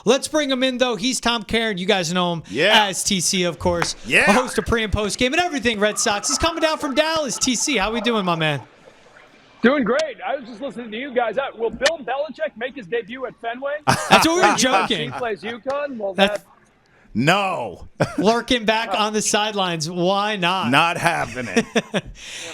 Let's bring him in, though. He's Tom Caron. You guys know him as TC, of course. Yeah. A host of pre- and post-game and everything Red Sox. He's coming down from Dallas. TC, how we doing, my man? Doing great. I was just listening to you guys. Will Bill Belichick make his debut at Fenway? That's what we were joking. He plays UConn. Well, No. Lurking back on the sidelines. Why not? Not happening.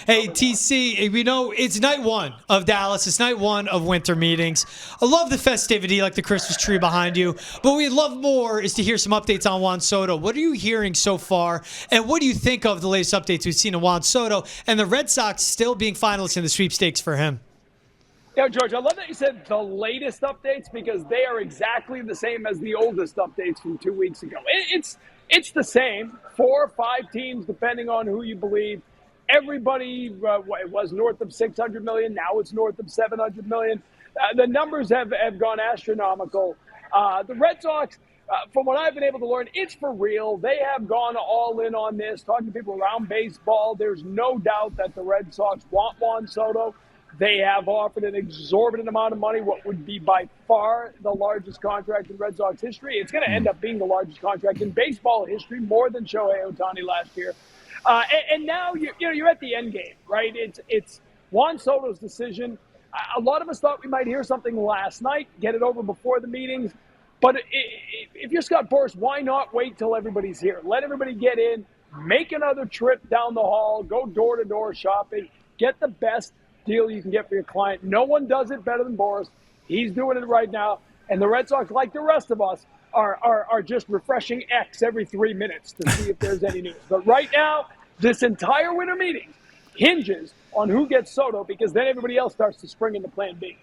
Hey, TC, we know it's night one of Dallas. It's night one of winter meetings. I love the festivity, like the Christmas tree behind you. But what we'd love more is to hear some updates on Juan Soto. What are you hearing so far? And what do you think of the latest updates we've seen of Juan Soto and the Red Sox still being finalists in the sweepstakes for him? Yeah, George, I love that you said the latest updates because they are exactly the same as the oldest updates from 2 weeks ago. It's the same. 4 or 5 teams, depending on who you believe. Everybody was north of 600 million. Now it's north of 700 million. The numbers have gone astronomical. The Red Sox, from what I've been able to learn, it's for real. They have gone all in on this. Talking to people around baseball, there's no doubt that the Red Sox want Juan Soto. They have offered an exorbitant amount of money, what would be by far the largest contract in Red Sox history. It's going to end up being the largest contract in baseball history, more than Shohei Ohtani last year. And now you're at the end game, right? It's Juan Soto's decision. A lot of us thought we might hear something last night, get it over before the meetings. But if you're Scott Boras, why not wait till everybody's here? Let everybody get in, make another trip down the hall, go door-to-door shopping, get the best deal you can get for your client. No one does it better than Boras. He's doing it right now. And the Red Sox, like the rest of us, are just refreshing X every 3 minutes to see if there's any news. But right now, this entire winter meeting hinges on who gets Soto because then everybody else starts to spring into plan B.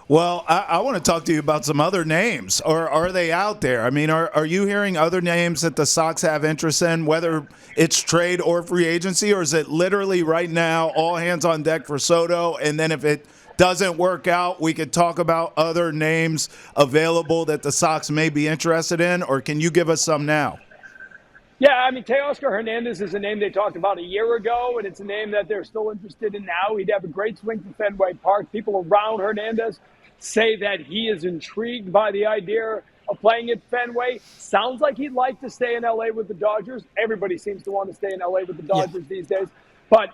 Well, I want to talk to you about some other names. Or are they out there? I mean, are you hearing other names that the Sox have interest in, whether it's trade or free agency, or is it literally right now all hands on deck for Soto, and then if it doesn't work out, we could talk about other names available that the Sox may be interested in, or can you give us some now? Yeah, I mean, Teoscar Hernandez is a name they talked about a year ago, and it's a name that they're still interested in now. He'd have a great swing for Fenway Park. People around Hernandez say that he is intrigued by the idea of playing at Fenway. Sounds like he'd like to stay in L.A. with the Dodgers. Everybody seems to want to stay in L.A. with the Dodgers these days. But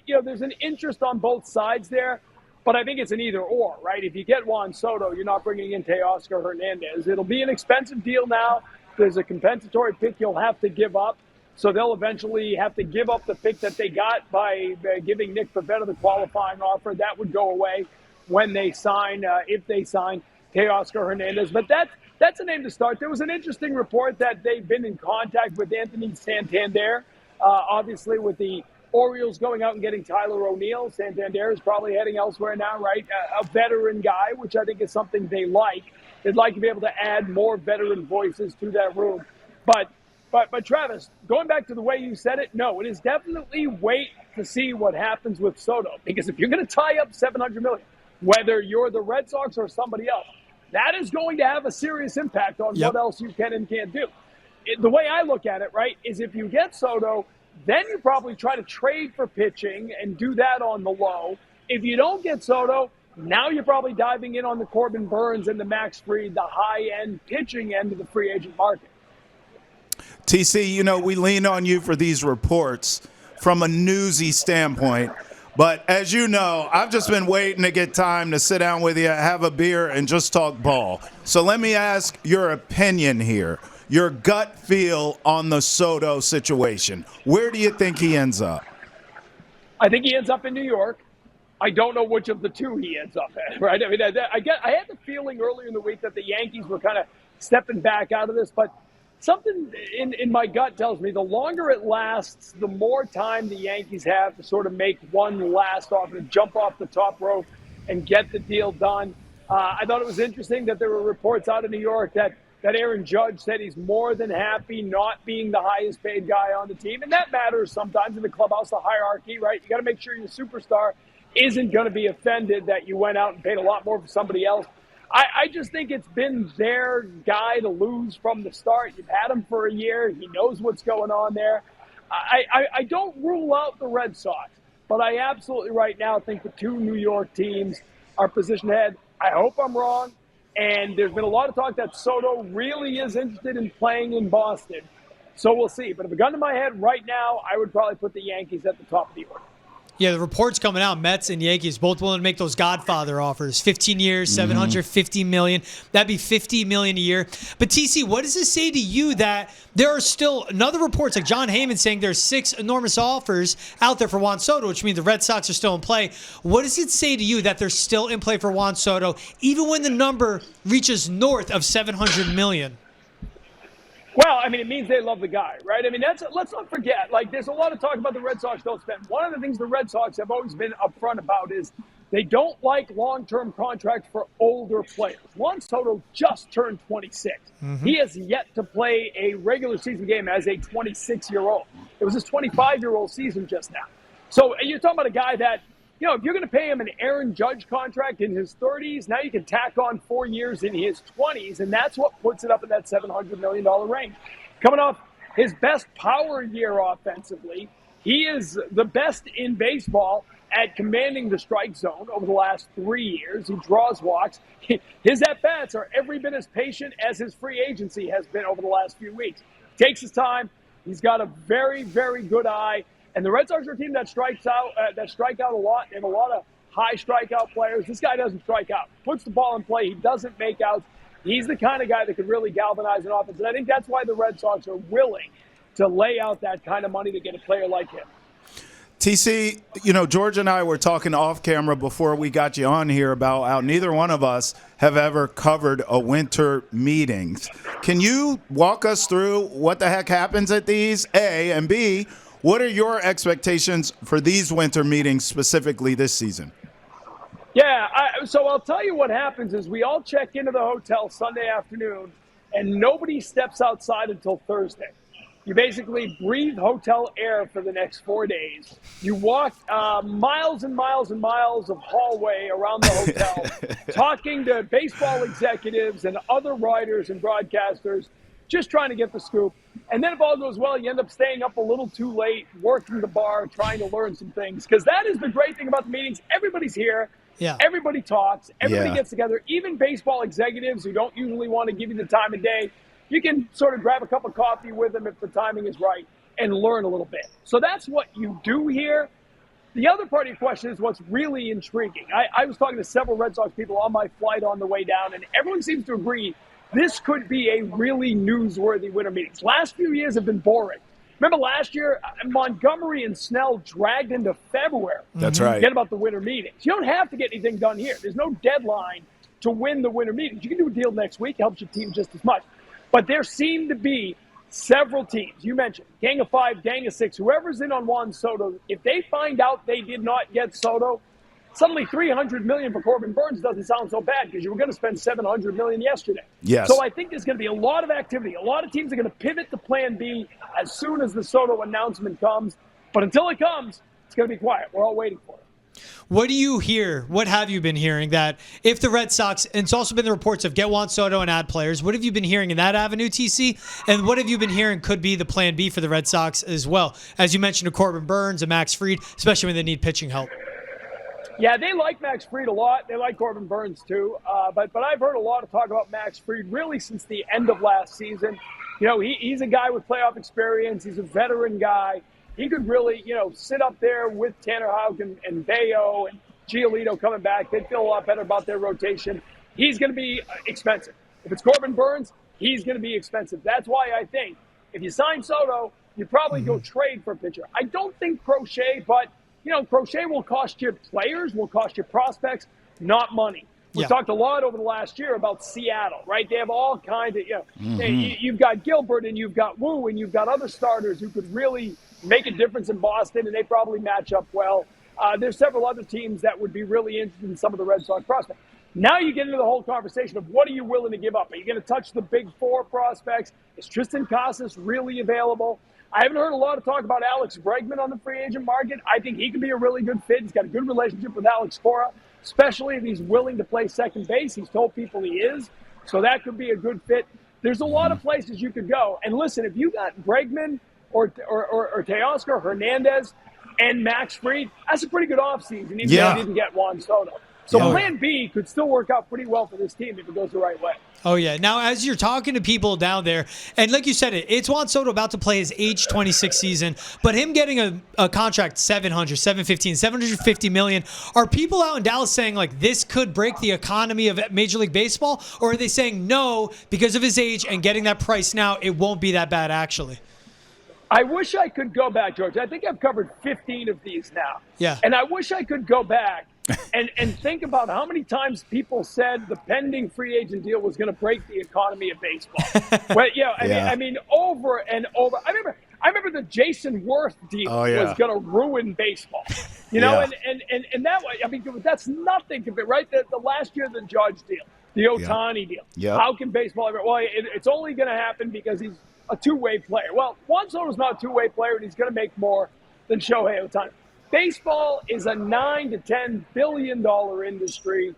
there's an interest on both sides there. But I think it's an either or, right? If you get Juan Soto, you're not bringing in Teoscar Hernandez. It'll be an expensive deal now. There's a compensatory pick you'll have to give up. So they'll eventually have to give up the pick that they got by giving Nick Pivetta the qualifying offer. That would go away when they sign, if they sign Teoscar Hernandez. But that's a name to start. There was an interesting report that they've been in contact with Anthony Santander. Obviously, with the Orioles going out and getting Tyler O'Neill, Santander is probably heading elsewhere now, right? A veteran guy, which I think is something they like. They'd like to be able to add more veteran voices to that room. But Travis, going back to the way you said it, no, it is definitely wait to see what happens with Soto. Because if you're going to tie up $700 million, whether you're the Red Sox or somebody else, that is going to have a serious impact on what else you can and can't do. The way I look at it, right, is if you get Soto, then you probably try to trade for pitching and do that on the low. If you don't get Soto, now you're probably diving in on the Corbin Burns and the Max Fried, the high-end pitching end of the free agent market. TC, we lean on you for these reports from a newsy standpoint. But as you know, I've just been waiting to get time to sit down with you, have a beer, and just talk ball. So let me ask your opinion here, your gut feel on the Soto situation. Where do you think he ends up? I think he ends up in New York. I don't know which of the two he ends up at, right? I mean, I had the feeling earlier in the week that the Yankees were kind of stepping back out of this, but something in my gut tells me the longer it lasts, the more time the Yankees have to sort of make one last offer, to jump off the top rope and get the deal done. I thought it was interesting that there were reports out of New York that Aaron Judge said he's more than happy not being the highest paid guy on the team. And that matters sometimes in the clubhouse, the hierarchy, right? You got to make sure your superstar isn't going to be offended that you went out and paid a lot more for somebody else. I just think it's been their guy to lose from the start. You've had him for a year. He knows what's going on there. I don't rule out the Red Sox, but I absolutely right now think the two New York teams are positioned ahead. I hope I'm wrong. And there's been a lot of talk that Soto really is interested in playing in Boston. So we'll see. But if a gun to my head right now, I would probably put the Yankees at the top of the order. Yeah, the reports coming out, Mets and Yankees both willing to make those Godfather offers. 15 years, $750 million. That'd be $50 million a year. But TC, what does this say to you that there are still another reports like John Heyman saying there's 6 enormous offers out there for Juan Soto, which means the Red Sox are still in play. What does it say to you that they're still in play for Juan Soto, even when the number reaches north of $700 million? Well, I mean, it means they love the guy, right? I mean, let's not forget, like, there's a lot of talk about the Red Sox don't spend. One of the things the Red Sox have always been upfront about is they don't like long-term contracts for older players. Juan Soto just turned 26. He has yet to play a regular season game as a 26-year-old. It was his 25-year-old season just now. So you're talking about a guy that, you know, if you're going to pay him an Aaron Judge contract in his 30s, now you can tack on 4 years in his 20s, and that's what puts it up in that $700 million range. Coming off his best power year offensively, he is the best in baseball at commanding the strike zone over the last 3 years. He draws walks. His at-bats are every bit as patient as his free agency has been over the last few weeks. Takes his time. He's got a very, very good eye. And the Red Sox are a team that strike out a lot. They have a lot of high strikeout players. This guy doesn't strike out. Puts the ball in play. He doesn't make outs. He's the kind of guy that could really galvanize an offense. And I think that's why the Red Sox are willing to lay out that kind of money to get a player like him. TC, you know, George and I were talking off camera before we got you on here about how neither one of us have ever covered a winter meetings. Can you walk us through what the heck happens at these, A, and B, what are your expectations for these winter meetings specifically this season? Yeah, so I'll tell you what happens is we all check into the hotel Sunday afternoon, and nobody steps outside until Thursday. You basically breathe hotel air for the next 4 days. You walk miles and miles and miles of hallway around the hotel, talking to baseball executives and other writers and broadcasters, just trying to get the scoop. And then if all goes well, you end up staying up a little too late, working the bar, trying to learn some things. Because that is the great thing about the meetings. Everybody's here. Yeah. Everybody talks. Everybody gets together. Even baseball executives who don't usually want to give you the time of day, you can sort of grab a cup of coffee with them if the timing is right and learn a little bit. So that's what you do here. The other part of your question is what's really intriguing. I was talking to several Red Sox people on my flight on the way down, and everyone seems to agree this could be a really newsworthy winter meetings. Last few years have been boring. Remember last year, Montgomery and Snell dragged into February. That's right. Forget about the winter meetings. You don't have to get anything done here. There's no deadline to win the winter meetings. You can do a deal next week. It helps your team just as much. But there seem to be several teams. You mentioned gang of 5, gang of 6, whoever's in on Juan Soto, if they find out they did not get Soto, suddenly $300 million for Corbin Burnes doesn't sound so bad because you were going to spend $700 million yesterday. Yes. So I think there's going to be a lot of activity. A lot of teams are going to pivot to Plan B as soon as the Soto announcement comes. But until it comes, it's going to be quiet. We're all waiting for it. What do you hear? What have you been hearing that if the Red Sox, and it's also been the reports of get Juan Soto and add players, what have you been hearing in that avenue, TC? And what have you been hearing could be the plan B for the Red Sox as well? As you mentioned, a Corbin Burnes, a Max Fried, especially when they need pitching help. Yeah, they like Max Fried a lot. They like Corbin Burnes too. But I've heard a lot of talk about Max Fried really since the end of last season. You know, he's a guy with playoff experience. He's a veteran guy. He could really, sit up there with Tanner Houck and Bayo and Giolito coming back. They'd feel a lot better about their rotation. He's going to be expensive. If it's Corbin Burnes, he's going to be expensive. That's why I think if you sign Soto, you probably go trade for a pitcher. I don't think Crochet, but, Crochet will cost you players, will cost you prospects, not money. We talked a lot over the last year about Seattle, right? They have all kinds of, you've got Gilbert and you've got Wu and you've got other starters who could really make a difference in Boston, and they probably match up well. There's several other teams that would be really interested in some of the Red Sox prospects. Now you get into the whole conversation of what are you willing to give up? Are you going to touch the big four prospects? Is Tristan Casas really available? I haven't heard a lot of talk about Alex Bregman on the free agent market. I think he could be a really good fit. He's got a good relationship with Alex Cora, especially if he's willing to play second base. He's told people he is, so that could be a good fit. There's a lot of places you could go. And listen, if you got Bregman or Teoscar, Hernandez, and Max Fried, that's a pretty good offseason, even if you didn't get Juan Soto. So Yeah. Plan B could still work out pretty well for this team if it goes the right way. Oh, yeah. Now, as you're talking to people down there, and like you said, it's Juan Soto about to play his age 26 season, but him getting a contract 750 million. Are people out in Dallas saying, like, this could break the economy of Major League Baseball? Or are they saying no, because of his age and getting that price now, it won't be that bad, actually? I wish I could go back, George. I think I've covered 15 of these now. Yeah. And I wish I could go back and think about how many times people said the pending free agent deal was going to break the economy of baseball. Well, I mean, over and over. I remember the Jason Worth deal was going to ruin baseball. You know, and that way, I mean, that's nothing compared, right? The last year, the Judge deal, the Ohtani deal. Yeah. How can baseball ever? Well, it's only going to happen because he's a two-way player. Well, Juan Soto's not a two-way player, and he's going to make more than Shohei Ohtani. Baseball is a $9 to $10 billion industry.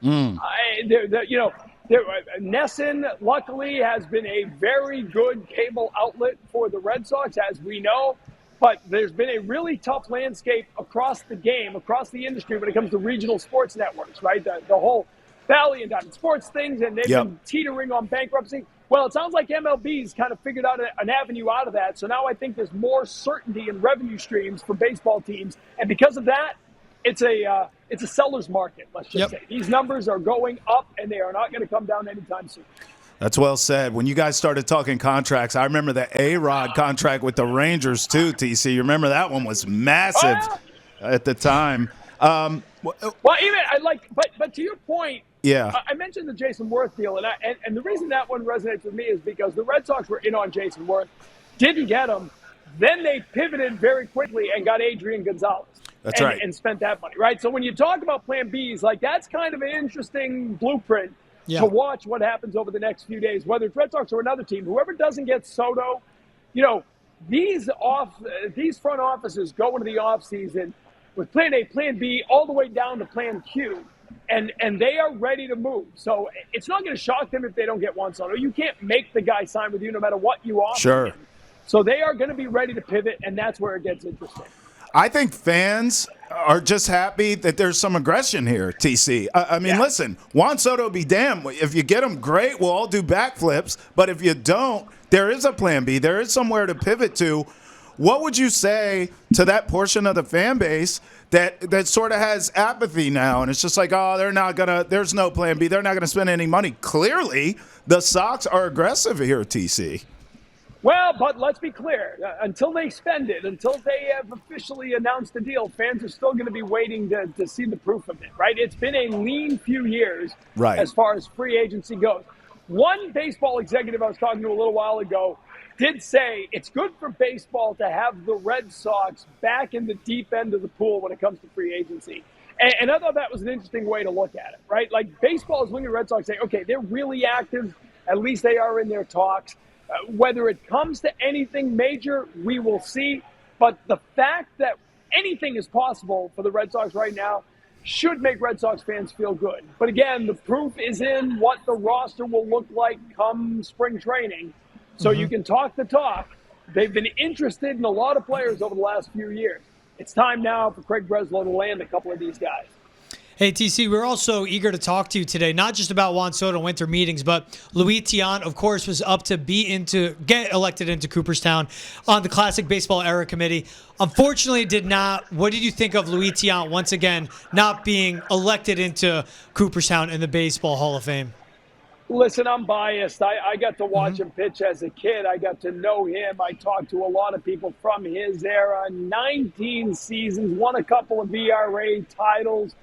Nesson, luckily, has been a very good cable outlet for the Red Sox, as we know. But there's been a really tough landscape across the game, across the industry when it comes to regional sports networks, right? The whole Valley and Diamond Sports things, and they've been teetering on bankruptcy. Well, it sounds like MLB's kind of figured out an avenue out of that. So now I think there's more certainty in revenue streams for baseball teams. And because of that, it's a seller's market, let's just say. These numbers are going up, and they are not going to come down anytime soon. That's well said. When you guys started talking contracts, I remember the A-Rod contract with the Rangers too, TC. You remember that one was massive at the time. Well, but to your point, I mentioned the Jason Worth deal, and the reason that one resonates with me is because the Red Sox were in on Jason Worth, didn't get him, then they pivoted very quickly and got Adrian Gonzalez. That's right. And spent that money, right? So when you talk about Plan Bs, like that's kind of an interesting blueprint to watch what happens over the next few days, whether it's Red Sox or another team. Whoever doesn't get Soto, these front offices go into the offseason with Plan A, Plan B, all the way down to Plan Q. And they are ready to move. So it's not going to shock them if they don't get Juan Soto. You can't make the guy sign with you no matter what you offer him. So they are going to be ready to pivot, and that's where it gets interesting. I think fans are just happy that there's some aggression here, TC. I mean, listen, Juan Soto be damned. If you get him, great. We'll all do backflips. But if you don't, there is a Plan B. There is somewhere to pivot to. What would you say to that portion of the fan base that sort of has apathy now? And it's just like, there's no Plan B. They're not going to spend any money. Clearly, the Sox are aggressive here, TC. Well, but let's be clear. Until they spend it, until they have officially announced the deal, fans are still going to be waiting to see the proof of it, right? It's been a lean few years as far as free agency goes. One baseball executive I was talking to a little while ago did say it's good for baseball to have the Red Sox back in the deep end of the pool when it comes to free agency. And I thought that was an interesting way to look at it, right? Like baseball is looking at Red Sox saying, okay, they're really active. At least they are in their talks. Whether it comes to anything major, we will see. But the fact that anything is possible for the Red Sox right now should make Red Sox fans feel good. But again, the proof is in what the roster will look like come spring training. So you can talk the talk. They've been interested in a lot of players over the last few years. It's time now for Craig Breslow to land a couple of these guys. Hey, TC, we're also eager to talk to you today, not just about Juan Soto winter meetings, but Luis Tiant, of course, was up to get elected into Cooperstown on the Classic Baseball Era Committee. Unfortunately, did not. What did you think of Luis Tiant once again not being elected into Cooperstown in the Baseball Hall of Fame? Listen, I'm biased. I got to watch him pitch as a kid. I got to know him. I talked to a lot of people from his era. 19 seasons, won a couple of ERA titles,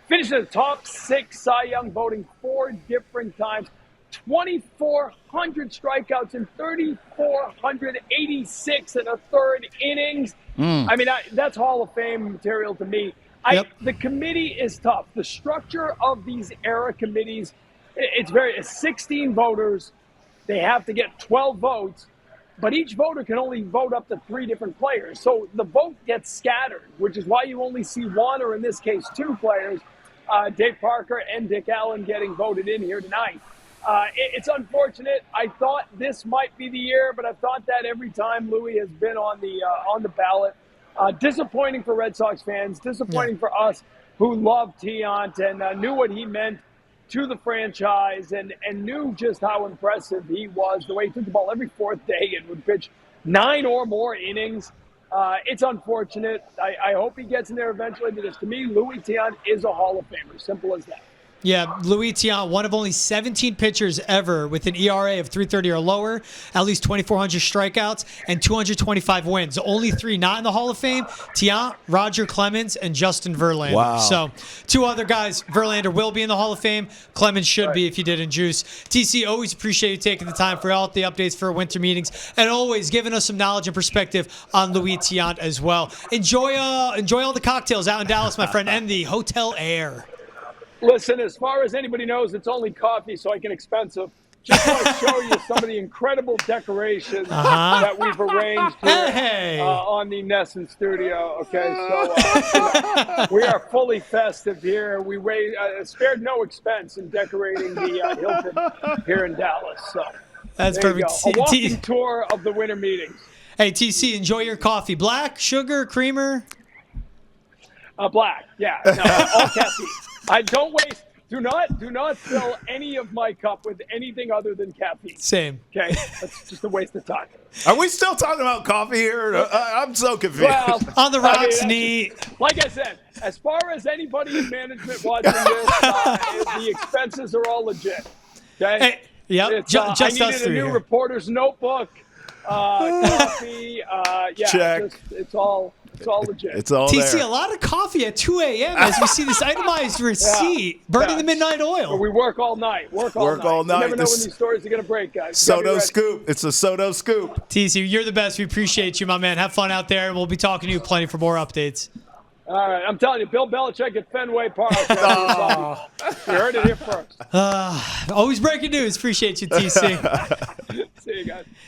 finished in the top 6 Cy Young voting 4 different times, 2,400 strikeouts in 3,486 and a third innings. I mean, that's Hall of Fame material to me. The committee is tough. The structure of these era committees, it's 16 voters. They have to get 12 votes, but each voter can only vote up to 3 different players. So the vote gets scattered, which is why you only see 1, or in this case 2 players, Dave Parker and Dick Allen, getting voted in here tonight. It's unfortunate. I thought this might be the year, but I've thought that every time Louis has been on the ballot. Disappointing for Red Sox fans, disappointing for us. who loved Tiant and knew what he meant to the franchise and knew just how impressive he was, the way he took the ball every fourth day and would pitch 9 or more innings. It's unfortunate. I hope he gets in there eventually because to me, Luis Tiant is a Hall of Famer. Simple as that. Yeah, Luis Tiant, one of only 17 pitchers ever with an ERA of 3.30 or lower, at least 2,400 strikeouts, and 225 wins. Only 3 not in the Hall of Fame: Tiant, Roger Clemens, and Justin Verlander. Wow. So 2 other guys. Verlander will be in the Hall of Fame. Clemens should be if he did in juice. TC, always appreciate you taking the time for all the updates for winter meetings, and always giving us some knowledge and perspective on Luis Tiant as well. Enjoy all the cocktails out in Dallas, my friend, and the Hotel Air. Listen, as far as anybody knows, it's only coffee, so I can expensive. Just want to show you some of the incredible decorations that we've arranged here on the Nesson studio. Okay, so we are fully festive here. We spared no expense in decorating the Hilton here in Dallas. So that's there perfect. you go. A walking tour of the winter meetings. Hey, TC, enjoy your coffee. Black, sugar, creamer? Black, yeah. No, all caffeine. I don't waste. Do not fill any of my cup with anything other than caffeine. Same. Okay, that's just a waste of time. Are we still talking about coffee here? I'm so confused. Well, on the rocks, neat. Like I said, as far as anybody in management watching this, the expenses are all legit. Okay. Hey, yep. Just I us needed a three new here. reporter's notebook. Coffee. Yeah. Check. It's all legit. It's all TC, there. a lot of coffee at 2 a.m. as we see this itemized receipt burning the midnight oil. We work all night. Work all night. You never know when these stories are going to break, guys. Soto scoop. It's a Soto scoop. TC, you're the best. We appreciate you, my man. Have fun out there, and we'll be talking to you plenty for more updates. All right, I'm telling you, Bill Belichick at Fenway Park. You heard it here first. Always breaking news. Appreciate you, TC. See you guys.